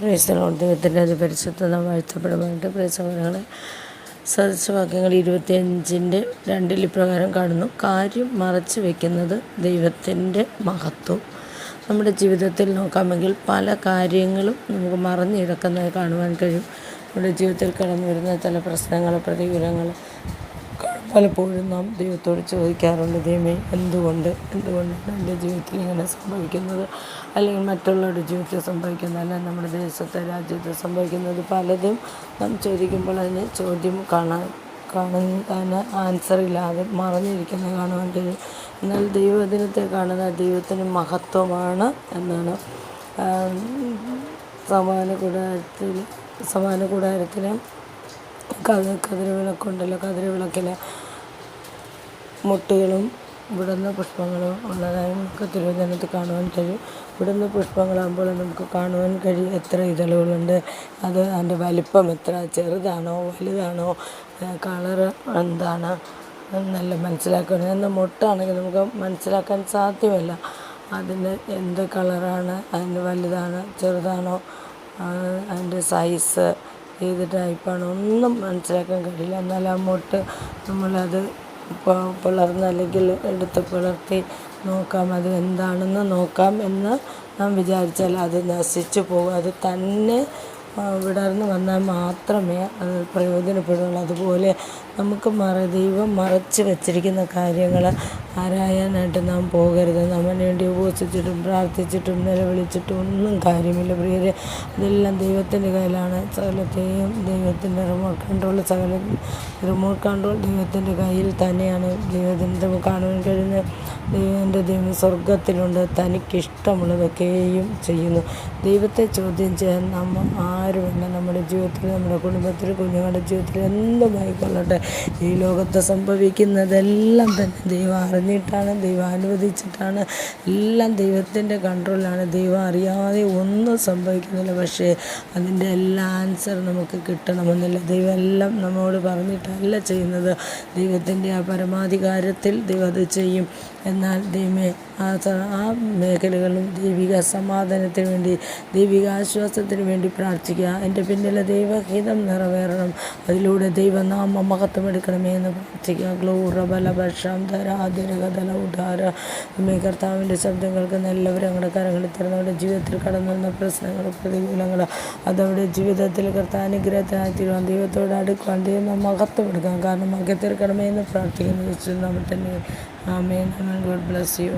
പ്രൈസലോട് ദൈവത്തിൻ്റെ അതിപരിശുദ്ധ നാമം വാഴ്ത്തപ്പെടുമായിട്ട് പ്രൈസങ്ങളെ സദൃശവാക്യങ്ങൾ 25:2 ഇപ്രകാരം കാണുന്നു. കാര്യം മറച്ചു വയ്ക്കുന്നത് ദൈവത്തിൻ്റെ മഹത്വം. നമ്മുടെ ജീവിതത്തിൽ നോക്കാമെങ്കിൽ പല കാര്യങ്ങളും നമുക്ക് മറഞ്ഞിടക്കുന്നത് കാണുവാൻ കഴിയും. നമ്മുടെ ജീവിതത്തിൽ കടന്നു വരുന്ന ചില പ്രശ്നങ്ങൾ, പ്രതികൂലങ്ങൾ പലപ്പോഴും നാം ദൈവത്തോട് ചോദിക്കാറുണ്ട്, ദൈവമേ എന്തുകൊണ്ടാണ് എൻ്റെ ജീവിതത്തിൽ ഇങ്ങനെ സംഭവിക്കുന്നത്, അല്ലെങ്കിൽ മറ്റുള്ളവരുടെ ജീവിതത്തിൽ സംഭവിക്കുന്നത്, അല്ലെങ്കിൽ നമ്മുടെ ദേശത്തെ രാജ്യത്ത് സംഭവിക്കുന്നത് പലതും നാം ചോദിക്കുമ്പോൾ അതിന് ചോദ്യം കാണുന്ന ആൻസറില്ലാതെ മറഞ്ഞിരിക്കുന്നത് കാണുവാൻ കഴിയും. എന്നാൽ ദൈവദിനത്തെ കാണുന്ന ദൈവത്തിന് മഹത്വമാണ് എന്നാണ്. സമാന കൂടാരത്തിൽ കതിരവിളക്കുണ്ടല്ലോ, കതിരവിളക്കിലെ മുട്ടുകളും വിടുന്ന പുഷ്പങ്ങളും ഉള്ളതായി നമുക്ക് തിരുവനന്തപുരത്ത് കാണുവാൻ കഴിയും. വിടുന്ന പുഷ്പങ്ങളാകുമ്പോൾ നമുക്ക് കാണുവാൻ കഴിയും എത്ര ഇതളുകളുണ്ട്, അതിൻ്റെ വലിപ്പം എത്ര, ചെറുതാണോ വലുതാണോ, കളറ് എന്താണ് നല്ല മനസ്സിലാക്കണം. എന്നാൽ മുട്ടാണെങ്കിൽ നമുക്ക് മനസ്സിലാക്കാൻ സാധ്യമല്ല അതിൻ്റെ എന്ത് കളറാണ്, അതിൻ്റെ വലുതാണോ ചെറുതാണോ, അതിൻ്റെ സൈസ് ഏത് ടൈപ്പാണ് ഒന്നും മനസ്സിലാക്കാൻ കഴിയില്ല. എന്നാൽ ആ മുട്ട് നമ്മളത് പിളർന്ന് അല്ലെങ്കിൽ എടുത്ത് പിളർത്തി നോക്കാം, അത് എന്താണെന്ന് നോക്കാം എന്ന് നാം വിചാരിച്ചാൽ അത് നശിച്ചു പോകും. അത് തന്നെ വിടർന്ന് വന്നാൽ മാത്രമേ അത് പ്രയോജനപ്പെടുകയുള്ളൂ. അതുപോലെ നമുക്ക് ദൈവം മറച്ച് വച്ചിരിക്കുന്ന കാര്യങ്ങൾ ആരായാനായിട്ട് നാം പോകരുത്. നമ്മൾ വേണ്ടി ഉപവസിച്ചിട്ടും പ്രാർത്ഥിച്ചിട്ടും നിലവിളിച്ചിട്ടും ഒന്നും കാര്യമില്ല പ്രിയരെ. അതെല്ലാം ദൈവത്തിൻ്റെ കയ്യിലാണ്. സകലത്തെയും ദൈവത്തിൻ്റെ റിമോട്ട് കൺട്രോൾ ദൈവത്തിൻ്റെ കയ്യിൽ തന്നെയാണ്. ദൈവത്തിൻ്റെ കാണുവാൻ കഴിയുന്ന ദൈവത്തിൻ്റെ ദൈവം സ്വർഗത്തിലുണ്ട്, തനിക്കിഷ്ടമുള്ളതൊക്കെയും ചെയ്യുന്നു. ദൈവത്തെ ചോദ്യം ചെയ്യാൻ നമ്മൾ ആരുമില്ല. നമ്മുടെ ജീവിതത്തിൽ, നമ്മുടെ കുടുംബത്തിൽ, കുഞ്ഞുങ്ങളുടെ ജീവിതത്തിൽ എന്തുമായിക്കൊള്ളട്ടെ, ഈ ലോകത്ത് സംഭവിക്കുന്നതെല്ലാം തന്നെ ദൈവം അറിഞ്ഞിട്ടാണ്, ദൈവം അനുവദിച്ചിട്ടാണ്, എല്ലാം ദൈവത്തിൻ്റെ കൺട്രോളിലാണ്. ദൈവം അറിയാതെ ഒന്നും സംഭവിക്കുന്നില്ല. പക്ഷേ അതിൻ്റെ എല്ലാ ആൻസർ നമുക്ക് കിട്ടണമെന്നില്ല. ദൈവം എല്ലാം നമ്മോട് പറഞ്ഞിട്ടല്ല ചെയ്യുന്നത്. ദൈവത്തിൻ്റെ ആ പരമാധികാരത്തിൽ ദൈവം അത് ചെയ്യും. എന്നാൽ ദൈവമേ ആ മേഖലകളും ദൈവിക സമാധാനത്തിന് വേണ്ടി, ദൈവിക ആശ്വാസത്തിന് വേണ്ടി പ്രാർത്ഥിക്കുക. എൻ്റെ പിന്നിലെ ദൈവഹിതം നിറവേറണം, അതിലൂടെ ദൈവനാമം മഹത്വമെടുക്കണമേ എന്ന് പ്രാർത്ഥിക്കുക. കർത്താവിൻ്റെ ശബ്ദം കേൾക്കുന്ന എല്ലാവരും ഞങ്ങളുടെ കരങ്ങളിൽ തരുന്നവരുടെ ജീവിതത്തിൽ കടന്നു വന്ന പ്രശ്നങ്ങൾ, പ്രതികൂലങ്ങൾ അതവരുടെ ജീവിതത്തിൽ കർത്താവ് അനുഗ്രഹത്തിനായി തീരുവാൻ, ദൈവത്തോട് അടുക്കുവാൻ, ദൈവം മഹത്വമെടുക്കാം. കാരണം മകത്തീർക്കണമേ എന്ന് പ്രാർത്ഥിക്കുന്നു. നമ്മൾ തന്നെ ആമേൻ. God bless you.